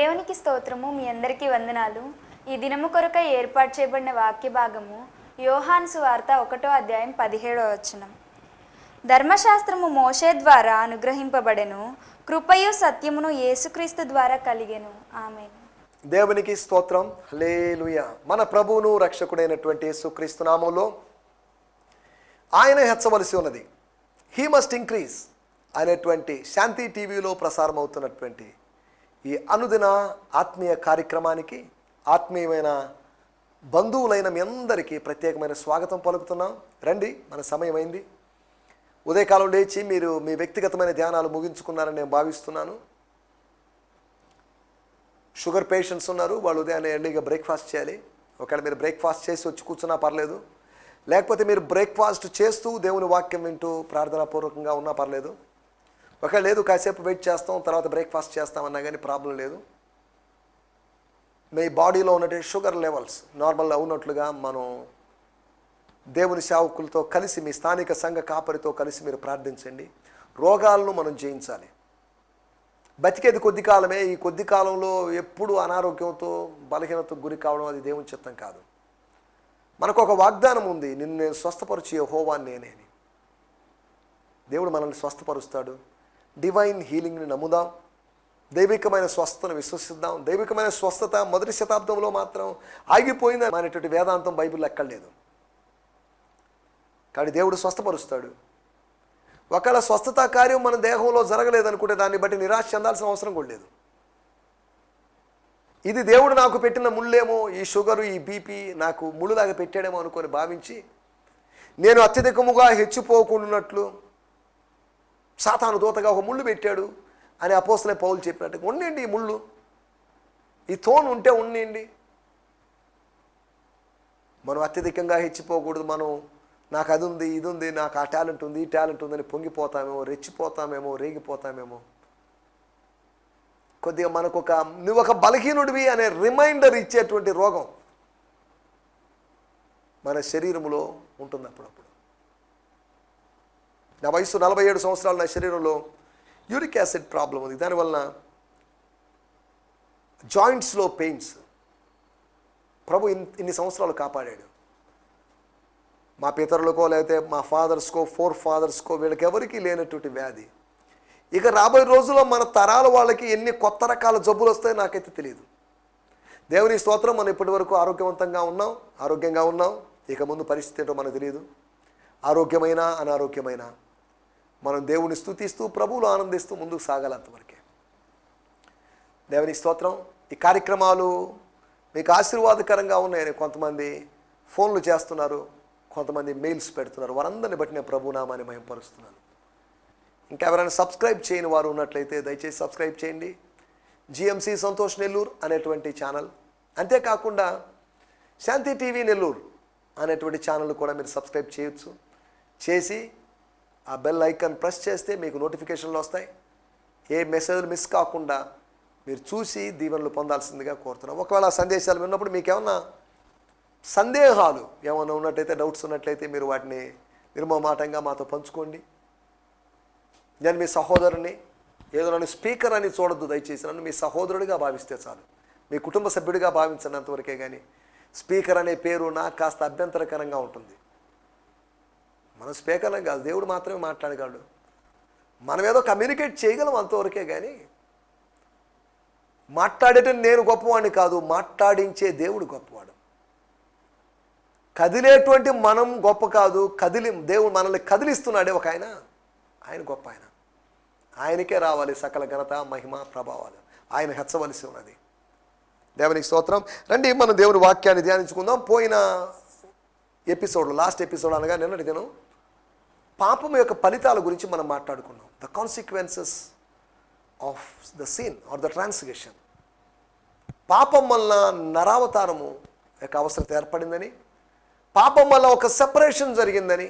దేవునికి స్తోత్రము. మీ అందరికీ వందనాలు. ఈ దినము కొరకై ఏర్పాటు చేయబడిన వాక్య భాగము యోహాను సువార్త 1వ అధ్యాయం 17వ వచనం. ధర్మశాస్త్రము మోషే ద్వారా అనుగ్రహింపబడెను, కృపయు సత్యమును యేసుక్రీస్తు ద్వారా కలిగెను. ఆమేన్. దేవునికి స్తోత్రం. హల్లెలూయా. మన ప్రభువును రక్షకుడైనటువంటి యేసుక్రీస్తు నామములో ఆయన హెచ్చవలసి ఉన్నది. హీ మస్ట్ ఇంక్రీజ్ అనేటువంటి శాంతి టీవీలో ప్రసారం అవుతున్నటువంటి ఈ అనుదిన ఆత్మీయ కార్యక్రమానికి ఆత్మీయమైన బంధువులైన మీ అందరికీ ప్రత్యేకమైన స్వాగతం పలుకుతున్నాం. రండి, మన సమయం అయింది. ఉదయకాలం లేచి మీరు మీ వ్యక్తిగతమైన ధ్యానాలు ముగించుకున్నారని నేను భావిస్తున్నాను. షుగర్ పేషెంట్స్ ఉన్నారు, వాళ్ళు ఉదయాన్నే ఎర్లీగా బ్రేక్ఫాస్ట్ చేయాలి. ఒకవేళ మీరు బ్రేక్ఫాస్ట్ చేసి వచ్చి కూర్చున్నా పర్లేదు, లేకపోతే మీరు బ్రేక్ఫాస్ట్ చేస్తూ దేవుని వాక్యం వింటూ ప్రార్థనాపూర్వకంగా ఉన్నా పర్లేదు. ఒకవేళ లేదు కాసేపు వెయిట్ చేస్తాం తర్వాత బ్రేక్ఫాస్ట్ చేస్తామన్నా కానీ ప్రాబ్లం లేదు. మీ బాడీలో ఉన్నటువంటి షుగర్ లెవెల్స్ నార్మల్ ఉన్నట్లుగా మనం దేవుని సేవకులతో కలిసి మీ స్థానిక సంఘ కాపరితో కలిసి మీరు ప్రార్థించండి. రోగాలను మనం జయించాలి. బతికేది కొద్ది కాలమే. ఈ కొద్ది కాలంలో ఎప్పుడు అనారోగ్యంతో బలహీనతకు గురి కావడం అది దేవుని చిత్తం కాదు. మనకు ఒక వాగ్దానం ఉంది, నిన్ను నేను స్వస్థపరిచే యెహోవా నేనే అని. దేవుడు మనల్ని స్వస్థపరుస్తాడు. డివైన్ హీలింగ్ని నమ్ముదాం, దైవికమైన స్వస్థతను విశ్వసిద్దాం. దైవికమైన స్వస్థత మొదటి శతాబ్దంలో మాత్రం ఆగిపోయింది అనేటువంటి వేదాంతం బైబిల్లో ఎక్కడలేదు. కానీ దేవుడు స్వస్థపరుస్తాడు. ఒకవేళ స్వస్థత కార్యం మన దేహంలో జరగలేదనుకుంటే దాన్ని బట్టి నిరాశ చెందాల్సిన అవసరం కూడా లేదు. ఇది దేవుడు నాకు పెట్టిన ముళ్ళేమో, ఈ షుగరు ఈ బీపీ నాకు ముళ్ళులాగా పెట్టాడేమో అనుకొని భావించి నేను అత్యధికముగా హెచ్చిపోకుండాన్నట్లు సాతాను దూతగా ఒక ముళ్ళు పెట్టాడు అని అపోస్తలుడైన పౌలు చెప్పినట్టు ఉండండి. ఈ ముళ్ళు, ఈ తోను ఉంటే ఉండండి. మనం అత్యధికంగా హెచ్చిపోకూడదు. మనం నాకు అది ఉంది, ఇది ఉంది, నాకు ఆ టాలెంట్ ఉంది, ఈ టాలెంట్ ఉందని పొంగిపోతామేమో, రెచ్చిపోతామేమో, రేగిపోతామేమో. కొద్దిగా మనకు నువ్వు ఒక బలహీనుడివి అనే రిమైండర్ ఇచ్చేటువంటి రోగం మన శరీరంలో ఉంటుంది. అప్పుడప్పుడు నా వయసు 47 సంవత్సరాలు, నా శరీరంలో యూరిక్ యాసిడ్ ప్రాబ్లం ఉంది. దానివల్ల జాయింట్స్లో పెయిన్స్. ప్రభు ఇన్ని సంవత్సరాలు కాపాడాడు. మా పితరులకో లేకపోతే మా ఫాదర్స్కో 4 ఫాదర్స్కో వీళ్ళకి ఎవరికీ లేనటువంటి వ్యాధి. ఇక రాబోయే రోజుల్లో మన తరాల వాళ్ళకి ఎన్ని కొత్త రకాల జబ్బులు వస్తాయో నాకైతే తెలియదు. దేవుని స్తోత్రం, మనం ఇప్పటి వరకు ఆరోగ్యంగా ఉన్నాం. ఇక ముందు పరిస్థితి ఏంటో మనకు తెలియదు. ఆరోగ్యమైన అనారోగ్యమైన మనం దేవుని స్తుతిస్తూ ప్రభువులు ఆనందిస్తూ ముందుకు సాగాలి. అంతవరకే. దేవుని స్తోత్రం. ఈ కార్యక్రమాలు మీకు ఆశీర్వాదకరంగా ఉన్నాయని కొంతమంది ఫోన్లు చేస్తున్నారు, కొంతమంది మెయిల్స్ పెడుతున్నారు. వారందరిని బట్టి నేను ప్రభునామాన్ని మహిమపరుస్తున్నాను. ఇంకా ఎవరైనా సబ్స్క్రైబ్ చేయని వారు ఉన్నట్లయితే దయచేసి సబ్స్క్రైబ్ చేయండి. జిఎంసి సంతోష్ నెల్లూరు అనేటువంటి ఛానల్, అంతేకాకుండా శాంతి టీవీ నెల్లూరు అనేటువంటి ఛానల్ కూడా మీరు సబ్స్క్రైబ్ చేయొచ్చు. చేసి ఆ బెల్ ఐకాన్ ప్రెస్ చేస్తే మీకు నోటిఫికేషన్లు వస్తాయి. ఏ మెసేజ్లు మిస్ కాకుండా మీరు చూసి దీవెనలు పొందాల్సిందిగా కోరుతున్నాం. ఒకవేళ సందేశాలు విన్నప్పుడు మీకు ఏమన్నా సందేహాలు ఏమైనా ఉన్నట్లయితే, డౌట్స్ ఉన్నట్లయితే మీరు వాటిని నిర్మమాటంగా మాతో పంచుకోండి. నేను మీ సహోదరుని, ఏదో నన్ను స్పీకర్ అని చూడొద్దు దయచేసి. నన్ను మీ సహోదరుడిగా భావిస్తే చాలు. మీ కుటుంబ సభ్యుడిగా భావించినంతవరకే. కానీ స్పీకర్ అనే పేరు నాకు కాస్త అభ్యంతరకరంగా ఉంటుంది. మనం స్పీకర్లం కాదు, దేవుడు మాత్రమే మాట్లాడగలడు. మనం ఏదో కమ్యూనికేట్ చేయగలం అంతవరకే. కానీ మాట్లాడేటం నేను గొప్పవాడిని కాదు, మాట్లాడించే దేవుడు గొప్పవాడు. కదిలేటువంటి మనం గొప్ప కాదు, దేవుడు మనల్ని కదిలిస్తున్నాడే ఒక ఆయన గొప్ప. ఆయనకే రావాలి సకల ఘనత, మహిమ, ప్రభావాలు. ఆయన హెచ్చవలసి ఉన్నది. దేవునికి స్తోత్రం. రండి, మనం దేవుని వాక్యాన్ని ధ్యానించుకుందాం. పోయిన ఎపిసోడ్లో, లాస్ట్ ఎపిసోడ్ అనగా నిన్నటి దినం, పాపం యొక్క ఫలితాల గురించి మనం మాట్లాడుకున్నాం. The consequences of the sin are the transgression. పాపం వల్ల నరావతారము యొక్క అవసరత ఏర్పడిందని, పాపం వల్ల ఒక సెపరేషన్ జరిగిందని,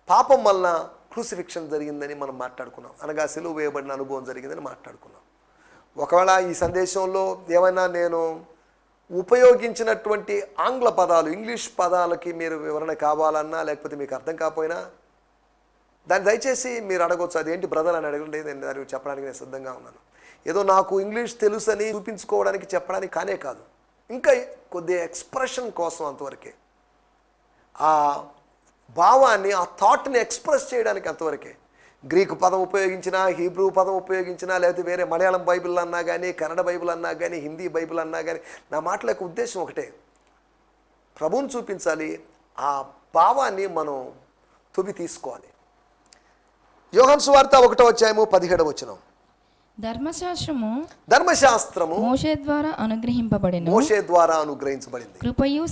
పాపం వల్ల క్రూసిఫిక్షన్ జరిగిందని మనం మాట్లాడుకున్నాం. అనగా సిలువ వేయబడిన అనుభవం జరిగిందని మాట్లాడుకున్నాం. ఒకవేళ ఈ సందేశంలో ఏమైనా నేను ఉపయోగించినటువంటి ఆంగ్ల పదాలు, ఇంగ్లీష్ పదాలకి మీరు వివరణ కావాలన్నా, లేకపోతే మీకు అర్థం కాకపోయినా దాన్ని దయచేసి మీరు అడగవచ్చు. అదేంటి బ్రదర్ అని అడగండి, నేను దానికి చెప్పడానికి నేను సిద్ధంగా ఉన్నాను. ఏదో నాకు ఇంగ్లీష్ తెలుసని చూపించుకోవడానికి చెప్పడానికి కానే కాదు, ఇంకా కొద్దిగా ఎక్స్ప్రెషన్ కోసం అంతవరకే, ఆ భావాన్ని ఆ థాట్ని ఎక్స్ప్రెస్ చేయడానికి అంతవరకే. గ్రీకు పదం ఉపయోగించినా, హీబ్రూ పదం ఉపయోగించినా, లేకపోతే వేరే మలయాళం బైబిల్ అన్నా కానీ, కన్నడ బైబిల్ అన్నా కానీ, హిందీ బైబిల్ అన్నా కానీ, నా మాటల యొక్క ఉద్దేశం ఒకటే, ప్రభువుని చూపించాలి, ఆ భావాన్ని మనం తుది తీసుకోవాలి. యోహాను సువార్త 1:17 ధర్మశాస్త్రము మోషే ద్వారా అనుగ్రహింపబడెను. మోషే ద్వారా అనుగ్రహించబడింది. కృపయు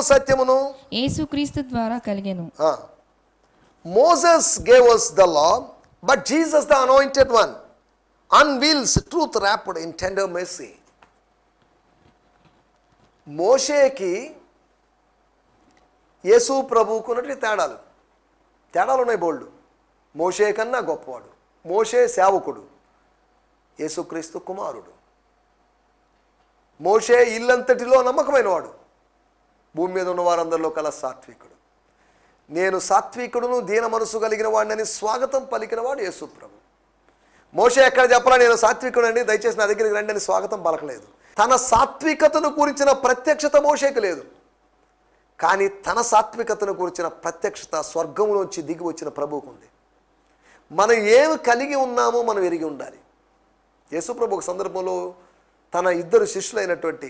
సత్యమును యేసుక్రీస్తు ద్వారా కలిగెను. Moses gave us the law, but Jesus, the anointed one, unveils truth wrapped in tender mercy. మోషేకి యేసు ప్రభువుకు ఉన్నటువంటి తేడాలు ఉన్నాయి బోల్డ్. మోషే కన్నా గొప్పవాడు, మోషే సేవకుడు, యేసుక్రీస్తు కుమారుడు. మోషే ఇల్లంతటిలో నమ్మకమైన వాడు, భూమి మీద ఉన్న వారందరిలో కల సాత్వికుడు. నేను సాత్వికుడును దీన మనసు కలిగిన వాడిని స్వాగతం పలికిన వాడు యేసు ప్రభు. మోషే ఎక్కడ చెప్పాలా నేను సాత్వికుడు అండి, దయచేసి నా దగ్గరికి రండి అని స్వాగతం పలకలేదు. తన సాత్వికతను గురించిన ప్రత్యక్షత మోషేకి లేదు, కానీ తన సాత్వికతను గురించిన ప్రత్యక్షత స్వర్గంలోంచి దిగి వచ్చిన ప్రభువుకు ఉంది. మనం ఏమి కలిగి ఉన్నామో మనం ఎరిగి ఉండాలి. యేసు ప్రభు ఒక సందర్భంలో తన 2 శిష్యులైనటువంటి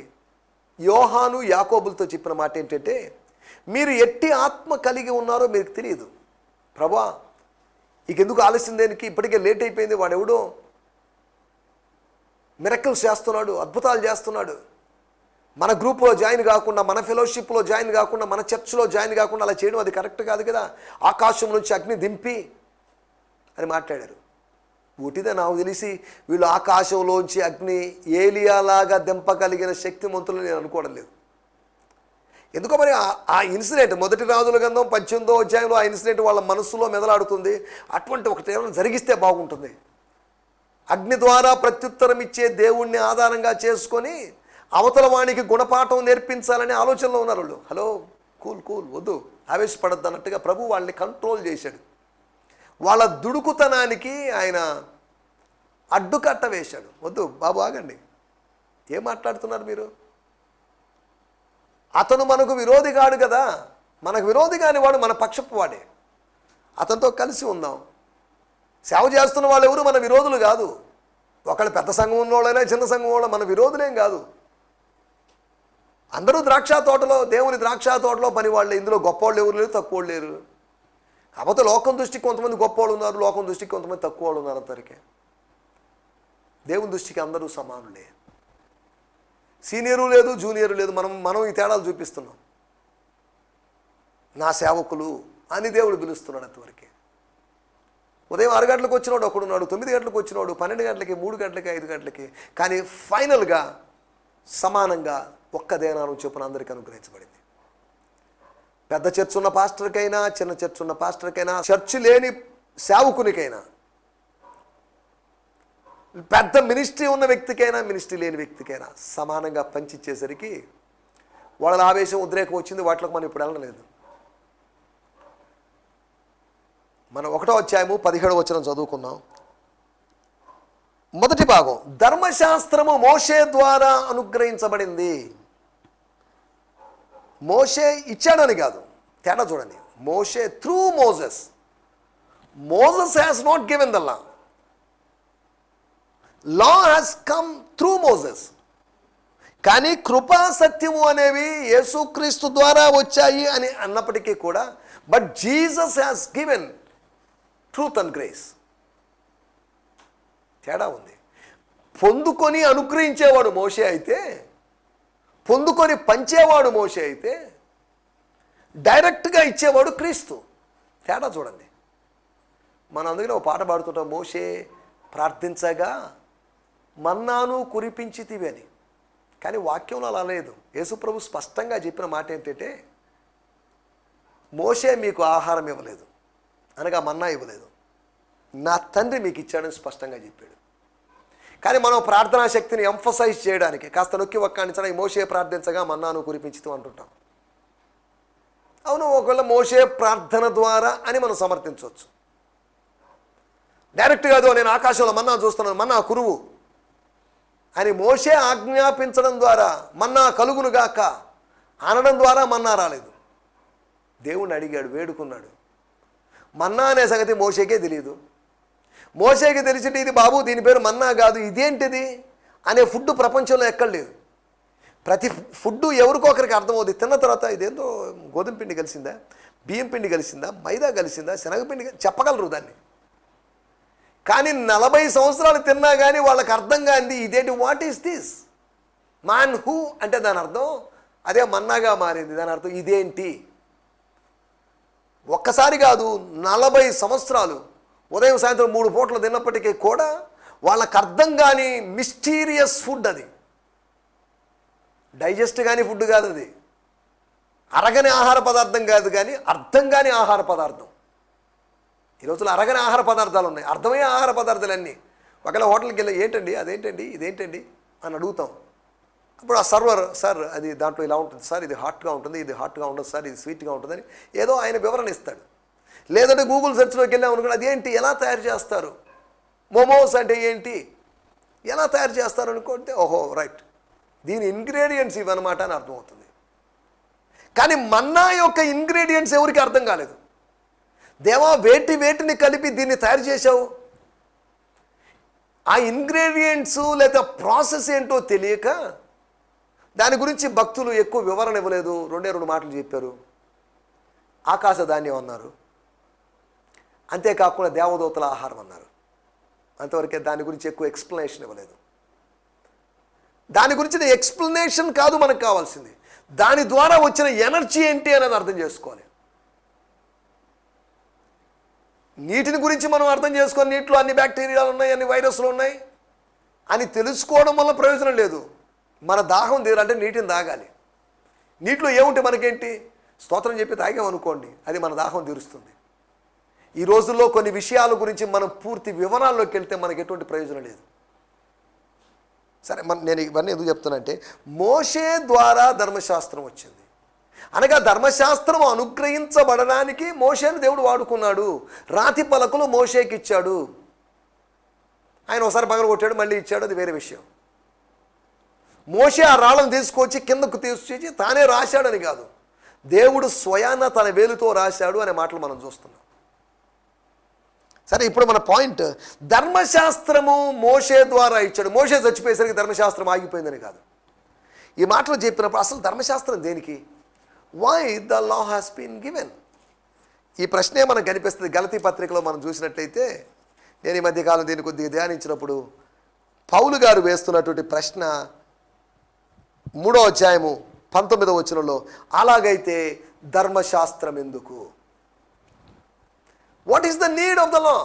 యోహాను యాకోబులతో చెప్పిన మాట ఏంటంటే, మీరు ఎట్టి ఆత్మ కలిగి ఉన్నారో మీకు తెలియదు. ప్రభా ఇకెందుకు ఆలస్యం, దేనికి, ఇప్పటికే లేట్ అయిపోయింది, వాడెవడో మిరకల్స్ చేస్తున్నాడు, అద్భుతాలు చేస్తున్నాడు, మన గ్రూప్లో జాయిన్ కాకుండా, మన ఫెలోషిప్లో జాయిన్ కాకుండా, మన చర్చ్లో జాయిన్ కాకుండా అలా చేయడం అది కరెక్ట్ కాదు కదా, ఆకాశం నుంచి అగ్ని దింపి అని మాట్లాడారు. ఉటిదే నాకు తెలిసి వీళ్ళు ఆకాశంలోంచి అగ్ని ఏలియాలాగా దింపగలిగిన శక్తిమంతులు నేను అనుకోవడం లేదు. ఎందుకో మరి ఆ ఇన్సిడెంట్ 1 రాజుల గ్రంథం 18వ అధ్యాయంలో ఆ ఇన్సిడెంట్ వాళ్ళ మనస్సులో మెదలాడుతుంది. అటువంటి ఒకటి ఏమైనా జరిగిస్తే బాగుంటుంది. అగ్ని ద్వారా ప్రత్యుత్తరం ఇచ్చే దేవుణ్ణి ఆధారంగా చేసుకొని అవతల వానికి గుణపాఠం నేర్పించాలనే ఆలోచనలో ఉన్నారు వాళ్ళు. హలో, కూల్ వద్దు, ఆవేశపడద్దు అన్నట్టుగా ప్రభు వాళ్ళని కంట్రోల్ చేశాడు. వాళ్ళ దుడుకుతనానికి ఆయన అడ్డుకట్ట వేశాడు. వద్దు బాబు, ఆగండి, ఏం మాట్లాడుతున్నారు మీరు? అతను మనకు విరోధి కాడు కదా, మనకు విరోధి కాని వాడు మన పక్షపు వాడే, అతనితో కలిసి ఉందాం. సేవ చేస్తున్న వాళ్ళు ఎవరు మన విరోధులు కాదు. ఒకళ్ళు పెద్ద సంఘం ఉన్నోళ్ళైనా చిన్న సంఘం వాళ్ళు మన విరోధులేం కాదు. అందరూ ద్రాక్ష తోటలో, దేవుని ద్రాక్ష తోటలో పని వాళ్ళే. ఇందులో గొప్పవాళ్ళు ఎవరు లేరు, తక్కువ వాళ్ళు లేరు. కాకపోతే లోకం దృష్టికి కొంతమంది గొప్పవాళ్ళు ఉన్నారు, లోకం దృష్టికి కొంతమంది తక్కువ వాళ్ళు ఉన్నారు అంతవరకే. దేవుని దృష్టికి అందరూ సమానులే. సీనియరు లేదు, జూనియరు లేదు. మనం ఈ తేడాలు చూపిస్తున్నాం. నా సేవకులు అని దేవుడు పిలుస్తున్నాడు అంతవరకే. ఉదయం 6 గంటలకు వచ్చినవాడు ఒకడున్నాడు, 9 గంటలకు వచ్చినవాడు, 12 గంటలకి, 3 గంటలకి, 5 గంటలకి. కానీ ఫైనల్గా సమానంగా ఒక్క దేనాను చొప్పున అందరికీ అనుగ్రహించబడింది. పెద్ద చర్చ్ ఉన్న పాస్టర్కైనా, చిన్న చర్చ్ ఉన్న పాస్టర్కైనా, చర్చ్ లేని సేవకునికైనా, పెద్ద మినిస్ట్రీ ఉన్న వ్యక్తికైనా, మినిస్ట్రీ లేని వ్యక్తికైనా సమానంగా పంచిచ్చేసరికి వాళ్ళ ఆవేశం, ఉద్రేకం వచ్చింది. వాటిలోకి మనం ఇప్పుడు వెళ్ళలేదు. మనం 1వ అధ్యాయము 17వ వచనం చదువుకున్నాం. మొదటి భాగం, ధర్మశాస్త్రము మోషే ద్వారా అనుగ్రహించబడింది. మోషే ఇచ్చాడని కాదు, తేడా చూడండి. Moshe through Moses. Moses has not given the law. Law has come through Moses. కానీ కృపా సత్యము అనేవి యేసుక్రీస్తు ద్వారా వచ్చాయి అని అన్నప్పటికీ కూడా, but Jesus has given truth and grace. తేడా ఉంది. పొందుకొని అనుగ్రహించేవాడు మోషే అయితే, పొందుకొని పంచేవాడు మోషే అయితే, డైరెక్ట్గా ఇచ్చేవాడు క్రీస్తు. తేడా చూడండి. మనం అందుకనే ఒక పాట పాడుతుంటాం, మోషే ప్రార్థించగా మన్నాను కురిపించితివి అని. కానీ వాక్యంలో అలా లేదు. యేసుప్రభు స్పష్టంగా చెప్పిన మాట ఏంటంటే, మోషే మీకు ఆహారం ఇవ్వలేదు, అనగా మన్నా ఇవ్వలేదు, నా తండ్రి మీకు ఇచ్చాడని స్పష్టంగా చెప్పాడు. కానీ మనం ప్రార్థనా శక్తిని ఎంఫసైజ్ చేయడానికి కాస్త నొక్కి ఒక్కానించడానికి మోషే ప్రార్థించగా మన్నాను కురిపించుతూ అంటుంటాం. అవును, ఒకవేళ మోషే ప్రార్థన ద్వారా అని మనం సమర్థించవచ్చు. డైరెక్ట్ కాదు, నేను ఆకాశంలో మన్నా చూస్తున్నాను, మన్నా కురువు అని మోషే ఆజ్ఞాపించడం ద్వారా మన్నా కలుగునుగాక అనడం ద్వారా మన్నా రాలేదు. దేవుణ్ణి అడిగాడు, వేడుకున్నాడు. మన్నా అనే సంగతి మోషేకే తెలియదు. మోషేకి తెలిసింటే ఇది బాబు దీని పేరు మన్నా కాదు, ఇదేంటిది అనే ఫుడ్ ప్రపంచంలో ఎక్కడ లేదు. ప్రతి ఫుడ్ ఎవరికొకరికి అర్థమవుతుంది. తిన్న తర్వాత ఇదేందో గోధుమ పిండి కలిసిందా, బియ్యం పిండి కలిసిందా, మైదా కలిసిందా, శనగపిండి చెప్పగలరు దాన్ని. కానీ 40 సంవత్సరాలు తిన్నా కానీ వాళ్ళకి అర్థం కానిది ఇదేంటి, what is this man who అంటే దాని అర్థం అదే మన్నాగా మారింది. దాని అర్థం ఇదేంటి. ఒక్కసారి కాదు 40 సంవత్సరాలు ఉదయం సాయంత్రం 3 పూటలు తిన్నప్పటికీ కూడా వాళ్ళకి అర్థం కాని మిస్టీరియస్ ఫుడ్ అది. డైజెస్ట్ కాని ఫుడ్ కాదు అది, అరగని ఆహార పదార్థం కాదు, కానీ అర్థం కాని ఆహార పదార్థం. ఈ రోజుల్లో అరగని ఆహార పదార్థాలు ఉన్నాయి, అర్థమయ్యే ఆహార పదార్థాలన్నీ. ఒకవేళ హోటల్కి వెళ్ళి ఏంటండి అదేంటండి ఇదేంటండి అని అడుగుతాం. అప్పుడు ఆ సర్వర్, సార్ అది దాంట్లో ఇలా ఉంటుంది సార్, ఇది హాట్గా ఉంటుంది, ఇది హాట్గా ఉండదు సార్, ఇది స్వీట్గా ఉంటుందని ఏదో ఆయన వివరణ ఇస్తాడు. లేదంటే గూగుల్ సెర్చ్లోకి వెళ్ళాం అనుకోండి, అదేంటి ఎలా తయారు చేస్తారు, మోమోస్ అంటే ఏంటి ఎలా తయారు చేస్తారు అనుకుంటే ఓహో రైట్ దీని ఇంగ్రీడియంట్స్ ఇవన్నమాట అని అర్థమవుతుంది. కానీ మన్నా యొక్క ఇంగ్రీడియంట్స్ ఎవరికి అర్థం కాలేదు. దేవా వేటిని కలిపి దీన్ని తయారు చేశావు, ఆ ఇంగ్రీడియంట్స్ లేదా ప్రాసెస్ ఏంటో తెలియక దాని గురించి భక్తులు ఎక్కువ వివరణ ఇవ్వలేదు. 2 మాటలు చెప్పారు, ఆకాశ ధాన్యం అన్నారు, అంతేకాకుండా దేవదూతల ఆహారం అన్నారు. అంతవరకే, దాని గురించి ఎక్కువ ఎక్స్ప్లెనేషన్ ఇవ్వలేదు. దాని గురించిన ఎక్స్ప్లెనేషన్ కాదు మనకు కావాల్సింది, దాని ద్వారా వచ్చిన ఎనర్జీ ఏంటి అనేది అర్థం చేసుకోవాలి. నీటిని గురించి మనం అర్థం చేసుకొని నీటిలో అన్ని బ్యాక్టీరియాలు ఉన్నాయి, అన్ని వైరస్లు ఉన్నాయి అని తెలుసుకోవడం వల్ల ప్రయోజనం లేదు. మన దాహం తీరాలంటే నీటిని తాగాలి. నీటిలో ఏముంటే మనకేంటి, స్తోత్రం చెప్పి తాగామనుకోండి అది మన దాహం తీరుస్తుంది. ఈ రోజుల్లో కొన్ని విషయాల గురించి మనం పూర్తి వివరాల్లోకి వెళ్తే మనకి ఎటువంటి ప్రయోజనం లేదు. సరే, నేను ఇవన్నీ ఎందుకు చెప్తానంటే మోషే ద్వారా ధర్మశాస్త్రం వచ్చింది. అనగా ధర్మశాస్త్రం అనుగ్రహించబడడానికి మోషేని దేవుడు వాడుకున్నాడు. రాతి పలకలు మోషేకి ఇచ్చాడు. ఆయన ఒకసారి పగల కొట్టాడు, మళ్ళీ ఇచ్చాడు, అది వేరే విషయం. మోషే ఆ రాళ్ళను తీసుకొచ్చి కిందకు తీసుకొచ్చి తానే రాశాడని కాదు, దేవుడు స్వయాన తన వేలుతో రాశాడు అనే మాటలు మనం చూస్తున్నాం. సరే, ఇప్పుడు మన పాయింట్, ధర్మశాస్త్రము మోషే ద్వారా ఇచ్చాడు. మోషే చచ్చిపోయేసరికి ధర్మశాస్త్రం ఆగిపోయిందని కాదు. ఈ మాటలు చెప్పినప్పుడు అసలు ధర్మశాస్త్రం దేనికి, why the law has been given, ఈ ప్రశ్నే మనకు కనిపిస్తుంది. గలతీ పత్రికలో మనం చూసినట్లయితే, నేను ఈ మధ్యకాలం దీన్ని కొద్దిగా ధ్యానించినప్పుడు పౌలు గారు వేస్తున్నటువంటి ప్రశ్న 3వ అధ్యాయము 19వ వచనంలో, అలాగైతే ధర్మశాస్త్రం ఎందుకు, what is the need of the law.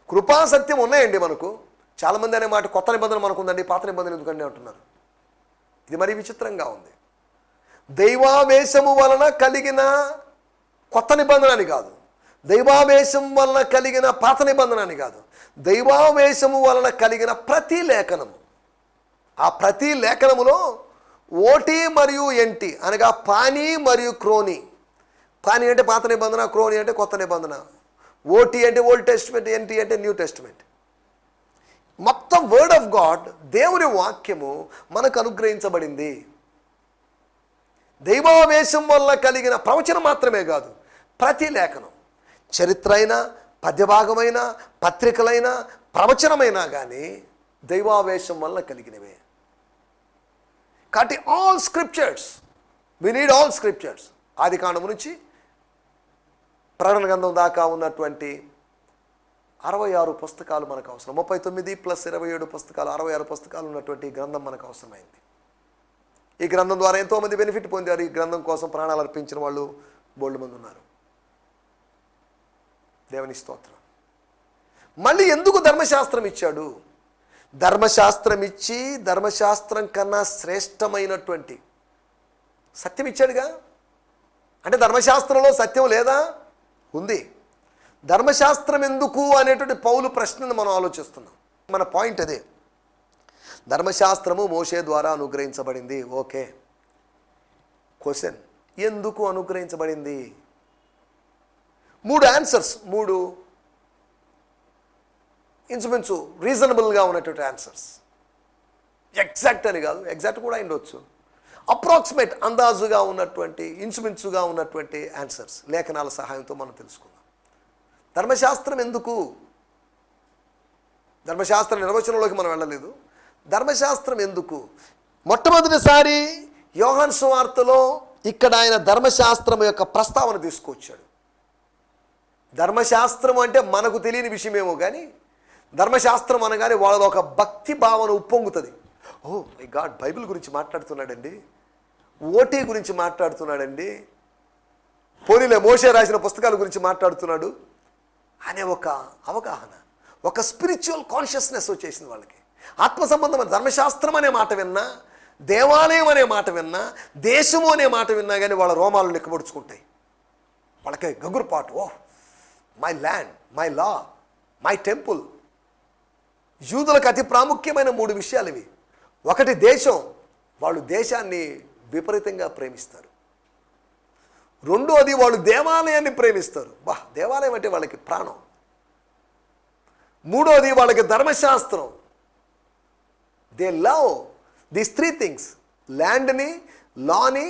కృపా సత్యం ఉన్నాయండి మనకు. చాలామంది అనే మాట కొత్త నిబంధన మనకు ఉందండి, పాత నిబంధన ఎందుకండి అంటున్నారు. ఇది మరీ విచిత్రంగా ఉంది. దైవావేశము వలన కలిగిన కొత్త నిబంధన అని కాదు, దైవావేశం వలన కలిగిన పాత నిబంధన అని కాదు, దైవావేశము వలన కలిగిన ప్రతి లేఖనము. ఆ ప్రతి లేఖనములో ఓటి మరియు ఎంటి అనగా పాని మరియు క్రోని. పాని అంటే పాత నిబంధన, క్రోని అంటే కొత్త నిబంధన. ఓటి అంటే ఓల్డ్ టెస్టిమెంట్, ఎంటి అంటే న్యూ టెస్టిమెంట్. మొత్తం వర్డ్ ఆఫ్ గాడ్, దేవుని వాక్యము మనకు అనుగ్రహించబడింది. దైవావేశం వల్ల కలిగిన ప్రవచనం మాత్రమే కాదు, ప్రతి లేఖనం, చరిత్ర అయినా, పద్యభాగమైన, పత్రికలైన, ప్రవచనమైనా కానీ దైవావేశం వల్ల కలిగినవే. కాబట్టి all scriptures, we need all scriptures. ఆది కాండం నుంచి ప్రకటన గ్రంథం దాకా ఉన్నటువంటి 66 పుస్తకాలు మనకు అవసరం. 39 + 27 పుస్తకాలు, 66 పుస్తకాలు ఉన్నటువంటి గ్రంథం మనకు అవసరమైంది. ఈ గ్రంథం ద్వారా ఎంతోమంది బెనిఫిట్ పొందారు. ఈ గ్రంథం కోసం ప్రాణాలు అర్పించిన వాళ్ళు బోల్డ్ మంది ఉన్నారు. దేవుని స్తోత్రం. మళ్ళీ ఎందుకు ధర్మశాస్త్రం ఇచ్చాడు? ధర్మశాస్త్రం ఇచ్చి ధర్మశాస్త్రం కన్నా శ్రేష్టమైనటువంటి సత్యం ఇచ్చాడుగా. అంటే ధర్మశాస్త్రంలో సత్యం లేదా? ఉంది. ధర్మశాస్త్రం ఎందుకు అనేటువంటి పౌలు ప్రశ్నను మనం ఆలోచిస్తున్నాం. మన పాయింట్ అదే. ధర్మశాస్త్రము మోషే ద్వారా అనుగ్రహించబడింది. ఓకే, క్వశ్చన్, ఎందుకు అనుగ్రహించబడింది? 3 ఆన్సర్స్, 3 ఇంచుమించు రీజనబుల్గా ఉన్నటువంటి ఆన్సర్స్. ఎగ్జాక్ట్ అని కాదు, ఎగ్జాక్ట్ కూడా ఉండొచ్చు, అప్రాక్సిమేట్ అందాజుగా ఉన్నటువంటి ఇంచుమించుగా ఉన్నటువంటి ఆన్సర్స్ లేఖనాల సహాయంతో మనం తెలుసుకుందాం. ధర్మశాస్త్రం ఎందుకు? ధర్మశాస్త్ర నిర్వచనంలోకి మనం వెళ్ళలేదు. ధర్మశాస్త్రం ఎందుకు? మొట్టమొదటిసారి యోహాను సువార్తలో ఇక్కడ ఆయన ధర్మశాస్త్రం యొక్క ప్రస్తావన తీసుకొచ్చాడు. ధర్మశాస్త్రం అంటే మనకు తెలియని విషయమేమో కానీ ధర్మశాస్త్రం అనగానే వాళ్ళలో ఒక భక్తి భావన ఉప్పొంగుతుంది. ఓ మై గాడ్, బైబిల్ గురించి మాట్లాడుతున్నాడండి, ఓటీ గురించి మాట్లాడుతున్నాడండి, పోనీలే మోషే రాసిన పుస్తకాల గురించి మాట్లాడుతున్నాడు అనే ఒక అవగాహన, ఒక స్పిరిచువల్ కాన్షియస్నెస్ వచ్చేసింది వాళ్ళకి. ఆత్మ సంబంధమైన ధర్మశాస్త్రం అనే మాట విన్నా, దేవాలయం అనే మాట విన్నా, దేశము అనే మాట విన్నా కానీ వాళ్ళ రోమాలు లెక్కబడుచుకుంటాయి. వాళ్ళకి గగురుపాటు, oh my land, my law, my temple. యూదులకు అతి ప్రాముఖ్యమైన 3 విషయాలు ఇవి. ఒకటి దేశం, వాళ్ళు దేశాన్ని విపరీతంగా ప్రేమిస్తారు. రెండోది వాళ్ళు దేవాలయాన్ని ప్రేమిస్తారు, దేవాలయం అంటే వాళ్ళకి ప్రాణం. మూడోది వాళ్ళకి ధర్మశాస్త్రం. దే లవ్ దీస్ 3 థింగ్స్, ల్యాండ్ని, లాని,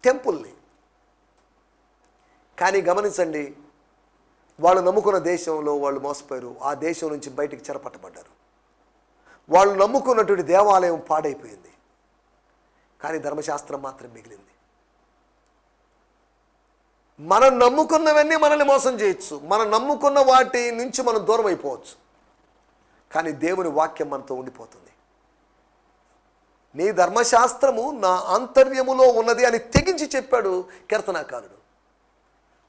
టెంపుల్ని. కానీ గమనించండి, వాళ్ళు నమ్ముకున్న దేశంలో వాళ్ళు మోసపోయారు, ఆ దేశం నుంచి బయటికి చెరపట్టబడ్డారు. వాళ్ళు నమ్ముకున్నటువంటి దేవాలయం పాడైపోయింది, కానీ ధర్మశాస్త్రం మాత్రం మిగిలింది. మనం నమ్ముకున్నవన్నీ మనల్ని మోసం చేయొచ్చు, మనం నమ్ముకున్న వాటి నుంచి మనం దూరం అయిపోవచ్చు, కానీ దేవుని వాక్యం మనతో ఉండిపోతుంది. నీ ధర్మశాస్త్రము నా ఆంతర్యములో ఉన్నది అని తెగించి చెప్పాడు కీర్తనాకారుడు.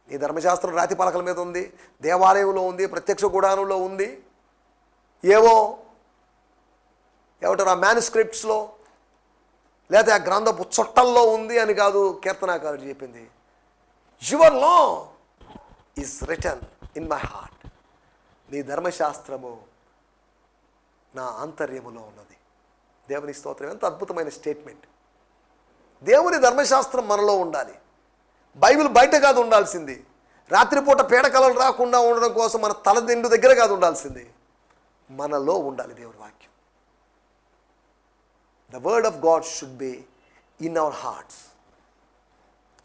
నీ ధర్మశాస్త్రం రాతి పలకల మీద ఉంది, దేవాలయంలో ఉంది, ప్రత్యక్ష గుడారంలో ఉంది, ఏమంటారు ఆ మ్యానుస్క్రిప్ట్స్లో లేదా ఆ గ్రంథపు చుట్టల్లో ఉంది అని కాదు కీర్తనాకారుడు చెప్పింది. Your law is return in my heart. నీ ధర్మశాస్త్రము నా ఆంతర్యములో ఉన్నది. దేవుని స్తోత్రం. ఎంత అద్భుతమైన స్టేట్మెంట్. దేవుని ధర్మశాస్త్రం మనలో ఉండాలి. బైబిల్ బయట కాదు ఉండాల్సింది, రాత్రిపూట పీడకలలు రాకుండా ఉండడం కోసం మన తలదిండు దగ్గర కాదు ఉండాల్సింది, మనలో ఉండాలి దేవుని వాక్యం. The word of God should be in our hearts.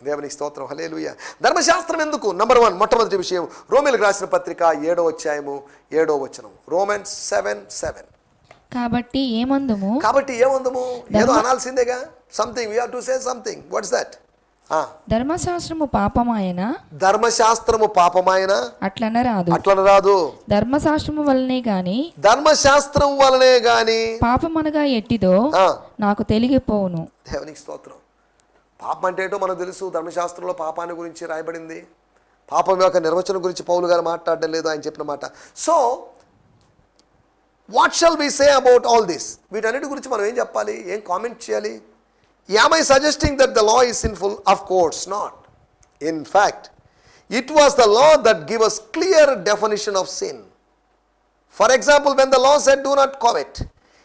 దేవునికి స్తోత్రం. హల్లెలూయా. ధర్మశాస్త్రం ఎందుకు? నంబర్ 1, మొట్టమొదటి విషయం, రోమీయులకు రాసిన పత్రిక 7వ అధ్యాయము 7వ వచనం. రోమన్స్ 7:7. కాబట్టి ఏమందుము ఏదో అనాల్సిందేగా. Something we have to say something. What's that? ధర్మశాస్త్రము పాపమాయన, ధర్మశాస్త్రము పాపమాయన అట్లనరాదు. ధర్మశాస్త్రము వలనే గాని పాపమనగా ఎట్టిదో నాకు తెలిగిపోవును. దేవునికి స్తోత్రం. పాపం అంటే ఏంటో మనకు తెలుసు. ధర్మశాస్త్రంలో పాపాన్ని గురించి రాయబడింది. పాపం యొక్క నిర్వచనం గురించి పౌలు గారు మాట్లాడడం లేదు, ఆయన చెప్పిన మాట. So what shall we say about all this? వీటన్నిటి గురించి మనం ఏం చెప్పాలి, ఏం కామెంట్ చేయాలి? Am I suggesting that the law is sinful? Of course not. In fact, it was the law that gave us clear definition of sin. For example, when the law said do not covet,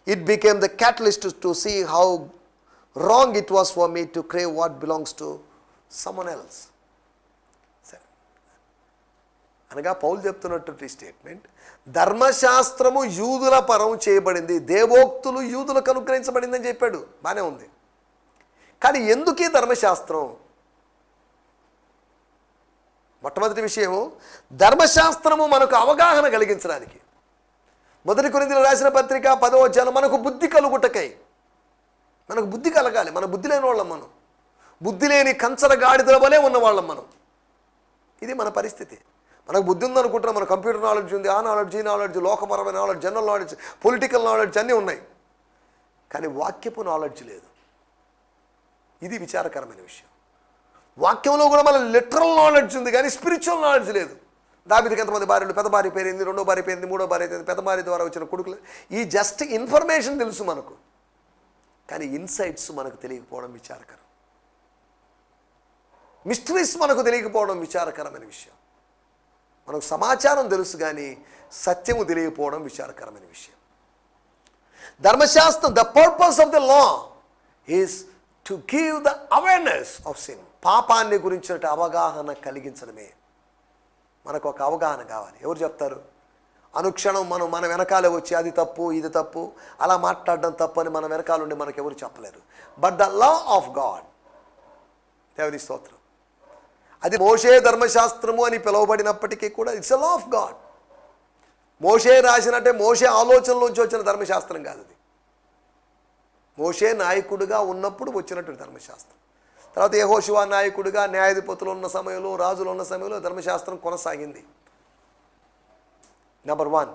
it became the catalyst to see how wrong it was for me to crave what belongs to someone else. అనగా పౌలు చెప్తున్నటువంటి statement, ధర్మశాస్త్రము యూదుల పరం చేయబడింది, దేవోక్తులు యూదులకు అనుగ్రహించబడిందని చెప్పాడు. బాగానే ఉంది. కానీ ఎందుకీ ధర్మశాస్త్రం? మొట్టమొదటి విషయం, ధర్మశాస్త్రము మనకు అవగాహన కలిగించడానికి. 1 కొరింథీయులకు రాసిన పత్రిక 10వ అధ్యాయం, మనకు బుద్ధి కలుగుటకై. మనకు బుద్ధి కలగాలి. మన బుద్ధి లేని వాళ్ళం మనం, బుద్ధి లేని కంచర గాడిదల వలె ఉన్నవాళ్ళం మనం. ఇది మన పరిస్థితి. మనకు బుద్ధి ఉందనుకుంటున్నాం, మన కంప్యూటర్ నాలెడ్జ్ ఉంది, ఆ నాలెడ్జ్, ఈ నాలెడ్జ్, లోకపరమైన knowledge, general knowledge, political knowledge అన్నీ ఉన్నాయి, కానీ వాక్యపు నాలెడ్జ్ లేదు. ఇది విచారకరమైన విషయం. వాక్యంలో కూడా మన లిటరల్ నాలెడ్జ్ ఉంది, కానీ స్పిరిచువల్ నాలెడ్జ్ లేదు. దావీదుకి ఎంతమంది భార్యలు, పెద్ద భార్య పేరైంది, రెండో భార్య పేరింది, మూడో భార్య అయిపోయింది, పెద్ద భార్య ద్వారా వచ్చిన కొడుకులు, ఈ జస్ట్ ఇన్ఫర్మేషన్ తెలుసు మనకు, కానీ ఇన్సైట్స్ మనకు తెలియకపోవడం విచారకరం. మిస్టరీస్ మనకు తెలియకపోవడం విచారకరమైన విషయం. మనకు సమాచారం తెలుసు కానీ సత్యము తెలియకపోవడం విచారకరమైన విషయం. ధర్మశాస్త్రం, the purpose of the law is to give the awareness of sin. పాపాన్ని గురించిన అవగాహన కలిగించడమే. మనకు ఒక అవగాహన కావాలి. ఎవరు చెప్తారు? అనుక్షణం మన వెనకాలే వచ్చి అది తప్పు ఇది తప్పు అలా మాట్లాడడం తప్పు అని మన వెనకాలండి మనకెవరు చెప్పలేరు. But the law of God, దేవుని స్తోత్రం, అది మోషే ధర్మశాస్త్రము అని పిలువబడినప్పటికీ కూడా it's a law of God. Moshe రాసినట్టే మోషే ఆలోచనలోంచి వచ్చిన ధర్మశాస్త్రం కాదు అది. మోషే నాయకుడిగా ఉన్నప్పుడు వచ్చినటువంటి ధర్మశాస్త్రం. తర్వాత యెహోషువ నాయకుడిగా, న్యాయాధిపతులు ఉన్న సమయంలో, రాజులు ఉన్న సమయంలో ధర్మశాస్త్రం కొనసాగింది. నెంబర్ 1,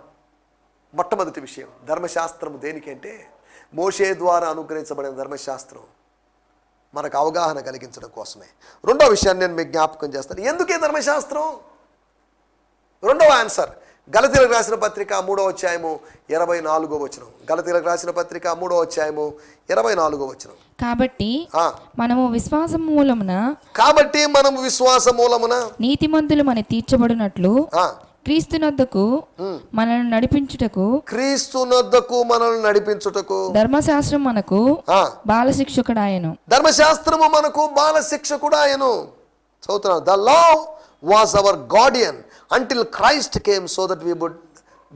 మొట్టమొదటి విషయం, ధర్మశాస్త్రం దేనికంటే మోషే ద్వారా అనుగ్రహించబడిన ధర్మశాస్త్రం మనకు అవగాహన కలిగించడం కోసమే. రెండో విషయాన్ని నేను మీకు జ్ఞాపకం చేస్తాను. ఎందుకే ధర్మశాస్త్రం? రెండవ ఆన్సర్ గలతీయులకు రాసిన పత్రిక 3వ అధ్యాయము 24వ వచనం. గలతీయులకు రాసిన పత్రిక 3వ అధ్యాయము 24వ వచనం. కాబట్టి మనము విశ్వాస మూలమున నీతిమంతులమని తీర్చబడినట్లు క్రీస్తునొద్దకు మనల్ని నడిపించుటకు ధర్మశాస్త్రం మనకు బాలశిక్షకుడాయను. ధర్మశాస్త్రము మనకు బాలశిక్షకుడాయను. చదువుతున్నాను. The law was our Guardian until Christ came so that we would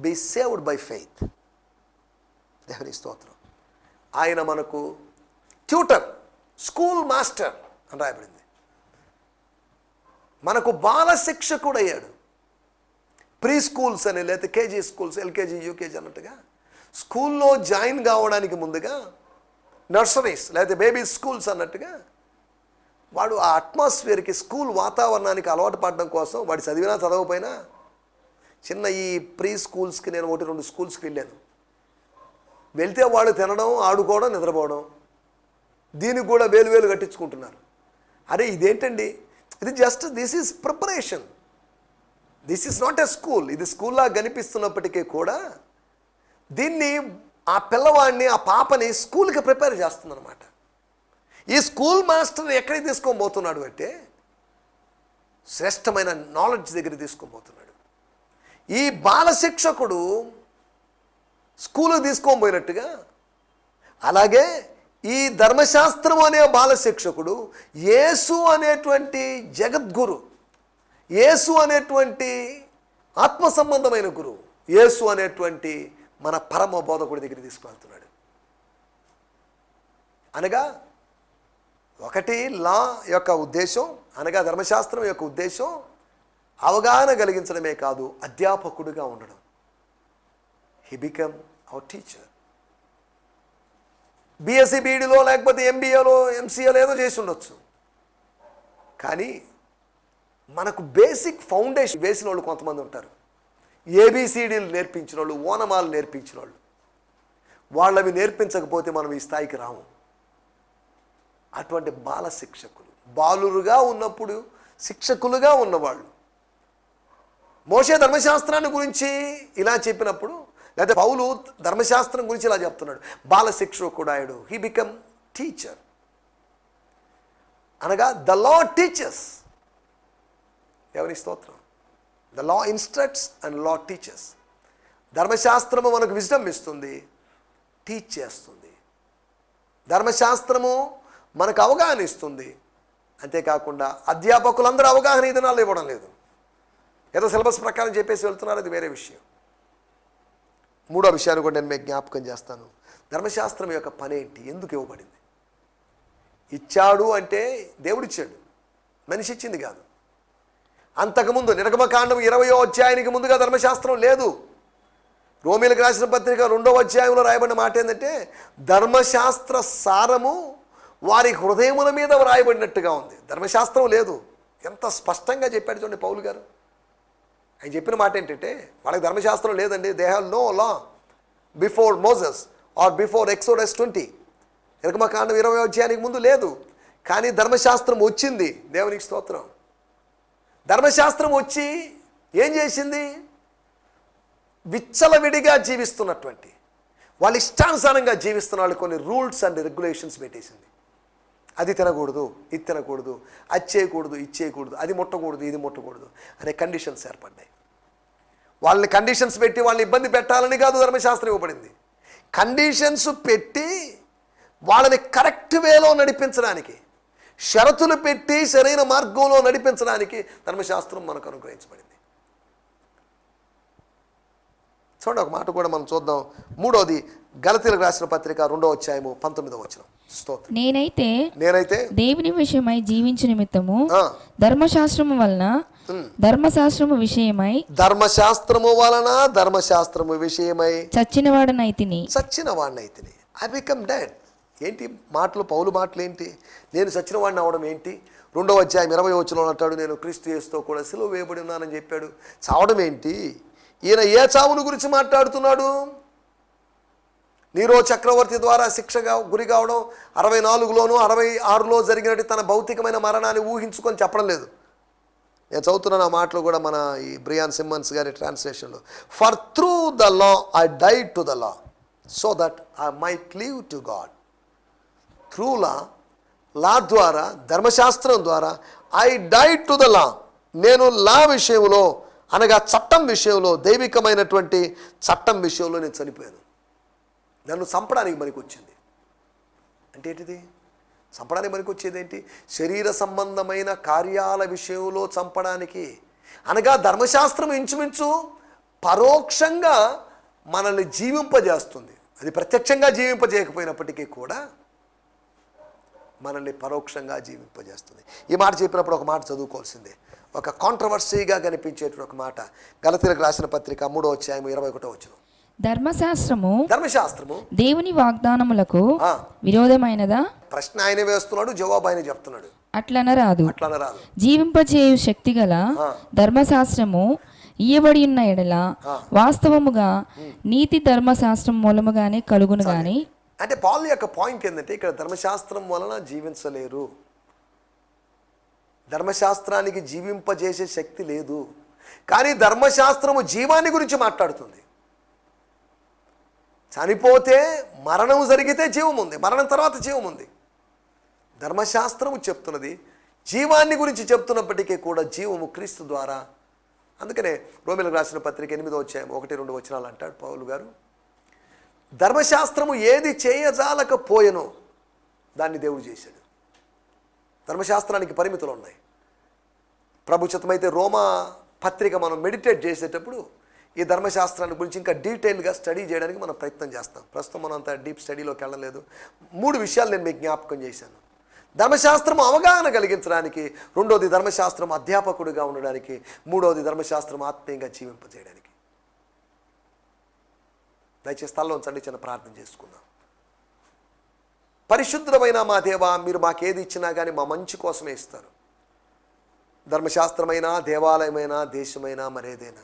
be saved by faith. దేవుని స్తోత్రం. ఆయన మనకు ట్యూటర్, స్కూల్ మాస్టర్ అని రాయబడింది. మనకు బాల శిక్షకుడు అయ్యాడు. ప్రీ స్కూల్స్ అని, లేకపోతే కేజీ స్కూల్స్, ఎల్కేజీ యూకేజీ అన్నట్టుగా స్కూల్లో జాయిన్ కావడానికి ముందుగా నర్సరీస్ లేకపోతే బేబీ స్కూల్స్ అన్నట్టుగా వాడు ఆ అట్మాస్ఫియర్కి, స్కూల్ వాతావరణానికి అలవాటు పడడం కోసం వాడు చదివినా చదవకపోయినా, చిన్న ఈ ప్రీ స్కూల్స్కి నేను 1-2 స్కూల్స్కి వెళ్ళాను. వెళ్తే వాడు తినడం, ఆడుకోవడం, నిద్రపోవడం, దీనికి కూడా వేలు కట్టించుకుంటున్నారు. అరే ఇదేంటండి, ఇది just this is preparation, this is not a school. ఇది స్కూల్లా కనిపిస్తున్నప్పటికీ కూడా దీన్ని ఆ పిల్లవాడిని, ఆ పాపని స్కూల్కి ప్రిపేర్ చేస్తుందన్నమాట. ఈ స్కూల్ మాస్టర్ ఎక్కడికి తీసుకోబోతున్నాడు అంటే శ్రేష్టమైన నాలెడ్జ్ దగ్గర తీసుకోబోతున్నాడు. ఈ బాల శిక్షకుడు స్కూల్కి తీసుకోబోయినట్టుగా అలాగే ఈ ధర్మశాస్త్రం అనే బాల శిక్షకుడు యేసు అనేటువంటి జగద్గురు, యేసు అనేటువంటి ఆత్మ సంబంధమైన గురువు, యేసు అనేటువంటి మన పరమ బోధకుడి దగ్గర తీసుకువెళ్తున్నాడు. అనగా ఒకటి లా యొక్క ఉద్దేశం, అనగా ధర్మశాస్త్రం యొక్క ఉద్దేశం అవగాహన కలిగించడమే కాదు, అధ్యాపకుడిగా ఉండడం. He become our teacher. BSc బీఈడీలో లేకపోతే ఎంబీఏలో ఎంసీఏలో ఏదో చేసి ఉండొచ్చు, కానీ మనకు బేసిక్ ఫౌండేషన్ వేసిన వాళ్ళు కొంతమంది ఉంటారు. ఏబిసిడీలు నేర్పించిన వాళ్ళు, ఓనమాలు నేర్పించిన వాళ్ళు. వాళ్ళవి నేర్పించకపోతే మనం ఈ స్థాయికి రాము. అటువంటి బాల శిక్షకులు, బాలురుగా ఉన్నప్పుడు శిక్షకులుగా ఉన్నవాళ్ళు. మోషే ధర్మశాస్త్రాన్ని గురించి ఇలా చెప్పినప్పుడు, లేదా పౌలు ధర్మశాస్త్రం గురించి ఇలా చెప్తున్నాడు, బాల శిక్షకుడాయుడు. He become teacher. అనగా ద లా టీచర్స్. ఎవరి స్తోత్రం. The law instructs and law teachers. ధర్మశాస్త్రము మనకు విజ్డమ్ ఇస్తుంది, టీచ్ చేస్తుంది. ధర్మశాస్త్రము మనకు అవగాహన ఇస్తుంది. అంతేకాకుండా అధ్యాపకులందరూ అవగాహన ఈ దినాల్లో ఇవ్వడం లేదు. ఏదో సిలబస్ ప్రకారం చెప్పేసి వెళ్తున్నారు, అది వేరే విషయం. మూడో విషయాన్ని కూడా నేను మీకు జ్ఞాపకం చేస్తాను. ధర్మశాస్త్రం యొక్క పని ఏంటి, ఎందుకు ఇవ్వబడింది? ఇచ్చాడు అంటే దేవుడిచ్చాడు, మనిషి ఇచ్చింది కాదు. అంతకుముందు నిర్గమకాండం 20వ అధ్యాయానికి ముందుగా ధర్మశాస్త్రం లేదు. రోమీలకు రాసిన పత్రిక 2వ అధ్యాయంలో రాయబడిన మాట ఏంటంటే ధర్మశాస్త్ర సారము వారి హృదయముల మీద వ్రాయబడినట్టుగా ఉంది. ధర్మశాస్త్రం లేదు. ఎంత స్పష్టంగా చెప్పాడు చూడండి పౌలు గారు. ఆయన చెప్పిన మాట ఏంటంటే వాళ్ళకి ధర్మశాస్త్రం లేదండి. They have no law before Moses or before Exodus 20. నిర్గమకాండం 20వ అధ్యాయానికి ముందు లేదు, కానీ ధర్మశాస్త్రం వచ్చింది. దేవునికి స్తోత్రం. ధర్మశాస్త్రం వచ్చి ఏం చేసింది? విచ్చలవిడిగా జీవిస్తున్నటువంటి వాళ్ళ ఇష్టానుసారంగా జీవిస్తున్న వాళ్ళు కొన్ని రూల్స్ అండ్ రెగ్యులేషన్స్ పెట్టేసింది. అది తినకూడదు, ఇది తినకూడదు, అది చేయకూడదు, ఇది చేయకూడదు, అది ముట్టకూడదు, ఇది ముట్టకూడదు అనే కండిషన్స్ ఏర్పడ్డాయి. వాళ్ళని కండిషన్స్ పెట్టి వాళ్ళని ఇబ్బంది పెట్టాలని కాదు ధర్మశాస్త్రం ఇవ్వబడింది. కండిషన్స్ పెట్టి వాళ్ళని కరెక్ట్ వేలో నడిపించడానికి, షరతులు పెట్టి సరైన మార్గంలో నడిపించడానికి ధర్మశాస్త్రం మనకు అనుగ్రహించబడింది. చూడండి, ఒక మాట కూడా మనం చూద్దాం. 3వది గలతీయులకు రాసిన పత్రిక 2వ అధ్యాయము 19వ వచనం. స్తోత్రం. నేనైతే దేవుని విషయమై జీవించు నిమిత్తము ధర్మశాస్త్రము వలన ధర్మశాస్త్రము విషయమై చచ్చిన వాడనైతిని. I become dead. ఏంటి మాటలు, పౌలు మాటలు ఏంటి? నేను చచ్చిన వాడిని అవడం ఏంటి? 2వ అధ్యాయం 20వ వచనంలో అంటాడు, నేను క్రీస్తు యేసుతో కూడా సిలువ వేయబడి ఉన్నానని చెప్పాడు. చావడం ఏంటి? ఈయన ఏ చావును గురించి మాట్లాడుతున్నాడు? నీరో చక్రవర్తి ద్వారా శిక్షగా గురి కావడం 64లోను 66లో జరిగినట్టు తన భౌతికమైన మరణాన్ని ఊహించుకొని చెప్పడం లేదు. నేను చదువుతున్నాను ఆ మాటలు కూడా మన ఈ బ్రియాన్ సిమ్మన్స్ గారి ట్రాన్స్లేషన్లో. For through the law I died to the law so that I might live to God. Through law ద్వారా, ధర్మశాస్త్రం ద్వారా, I died to the law, నేను లా విషయంలో అనగా చట్టం విషయంలో, దైవికమైనటువంటి చట్టం విషయంలో నేను చనిపోయాను. నన్ను చంపడానికి పనికి వచ్చింది. అంటే ఏంటిది? చంపడానికి పనికి వచ్చేది ఏంటి? శరీర సంబంధమైన కార్యాల విషయంలో చంపడానికి. అనగా ధర్మశాస్త్రం ఇంచుమించు పరోక్షంగా మనల్ని జీవింపజేస్తుంది. అది ప్రత్యక్షంగా జీవింపజేయకపోయినప్పటికీ కూడా మనల్ని పరోక్షంగా జీవింపజేస్తుంది. ఈ మాట చెప్పినప్పుడు ఒక మాట చదువుకోవాల్సిందే. ఒక కాంట్రవర్సీగా కనిపించేటువంటి ఒక మాట. గలతీయులకు రాసిన పత్రిక 3వ అధ్యాయం 21వ వచనం. ధర్మశాస్త్రము దేవుని వాగ్దానములకు విరోధమైనదా? ప్రశ్న ఆయన వేస్తున్నాడు, జవాబు ఆయన చెప్తున్నాడు. అట్లనరాదు. జీవింపజేయు శక్తి గల ధర్మశాస్త్రము ఇయ్యబడి ఉన్న ఎడల వాస్తవముగా నీతి ధర్మశాస్త్రం మూలముగానే కలుగును గాని. అంటే పౌలు యొక్క పాయింట్ ఏంటంటే, ఇక్కడ ధర్మశాస్త్రం వలన జీవించలేరు, ధర్మశాస్త్రానికి జీవింపజేసే శక్తి లేదు. కానీ ధర్మశాస్త్రము జీవాన్ని గురించి మాట్లాడుతుంది. చనిపోతే మరణం జరిగితే జీవం ఉంది, మరణం తర్వాత జీవం ఉంది. ధర్మశాస్త్రము చెప్తున్నది జీవాన్ని గురించి చెప్తున్నప్పటికీ కూడా జీవము క్రీస్తు ద్వారా. అందుకనే రోమీయులకు రాసిన పత్రిక 8వ అధ్యాయం 1-2 వచనాలు అంటాడు పౌలు గారు, ధర్మశాస్త్రము ఏది చేయజాలకపోయెనో దాన్ని దేవుడు చేశాడు. ధర్మశాస్త్రానికి పరిమితులు ఉన్నాయి. ప్రభుచితమైతే రోమా పత్రిక మనం మెడిటేట్ చేసేటప్పుడు ఈ ధర్మశాస్త్రాన్ని గురించి ఇంకా డీటెయిల్గా స్టడీ చేయడానికి మనం ప్రయత్నం చేస్తాం. ప్రస్తుతం మనం అంత డీప్ స్టడీలోకి వెళ్ళలేదు. 3 విషయాలు నేను మీకు జ్ఞాపకం చేశాను. ధర్మశాస్త్రం అవగాహన కలిగించడానికి, 2వది ధర్మశాస్త్రం అధ్యాపకుడిగా ఉండడానికి, 3వది ధర్మశాస్త్రం ఆత్మీయంగా జీవింపజేయడానికి. దయచేసి స్థలంలో ఉంచండి, చిన్న ప్రార్థన చేసుకుందాం. పరిశుద్ధమైన మా దేవా, మీరు మాకేది ఇచ్చినా కానీ మా మంచి కోసమే ఇస్తారు. ధర్మశాస్త్రమైన, దేవాలయమైన, దేశమైనా, మరేదైనా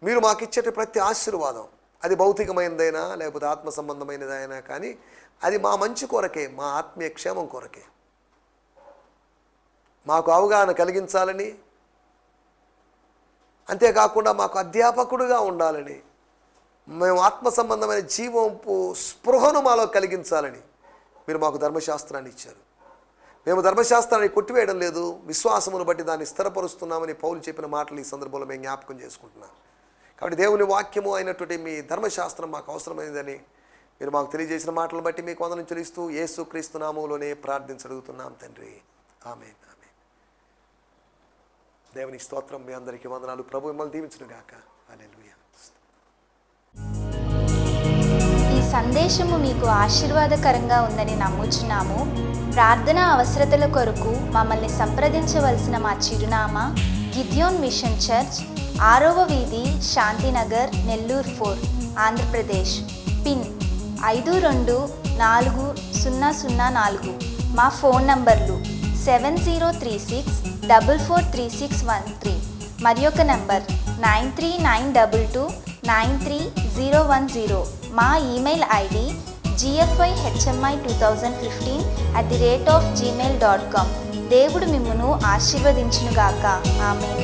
మీరు మాకు ఇచ్చే ప్రతి ఆశీర్వాదం, అది భౌతికమైనదైనా లేకపోతే ఆత్మ సంబంధమైనదైనా కానీ అది మా మంచి కొరకే, మా ఆత్మీయ క్షేమం కొరకే. మాకు అవగాహన కలిగించాలని, అంతేకాకుండా మాకు అధ్యాపకుడుగా ఉండాలని, మేము ఆత్మ సంబంధమైన జీవంపు స్పృహను మాలో కలిగించాలని మీరు మాకు ధర్మశాస్త్రాన్ని ఇచ్చారు. మేము ధర్మశాస్త్రాన్ని కొట్టివేయడం లేదు, విశ్వాసమును బట్టి దాన్ని స్థిరపరుస్తున్నామని పౌలు చెప్పిన మాటలు ఈ సందర్భంలో మేము జ్ఞాపకం చేసుకుంటున్నాం. కాబట్టి దేవుని వాక్యము అయినటువంటి మీ ధర్మశాస్త్రం మాకు అవసరమైనదని మీరు మాకు తెలియజేసిన మాటలను బట్టి మీకు వందనం చెల్లిస్తూ యేసు క్రీస్తు నామములోనే ప్రార్థించడుగుతున్నాం తండ్రి, ఆమేన్. ఆమేన్. దేవుని స్తోత్రం. మీ అందరికీ వందనాలు. ప్రభు మిమ్మల్ని దీవించును గాక. హల్లెలూయా. ఈ సందేశము మీకు ఆశీర్వాదకరంగా ఉందని నమ్ముచున్నాము. ప్రార్థనా అవసరతల కొరకు మమ్మల్ని సంప్రదించవలసిన మా చిరునామా గిద్యోన్ మిషన్ చర్చ్, 6వ వీధి, శాంతినగర్, నెల్లూరు 4, ఆంధ్రప్రదేశ్. పిన్ 524004. మా ఫోన్ నంబర్లు 7036443613 మరి ఒక నంబర్ 9392293010. మా ఈమెయిల్ ఐడి gfihmi2015@gmail.com. దేవుడు మిమ్మును ఆశీర్వదించునుగాక. ఆమేన్.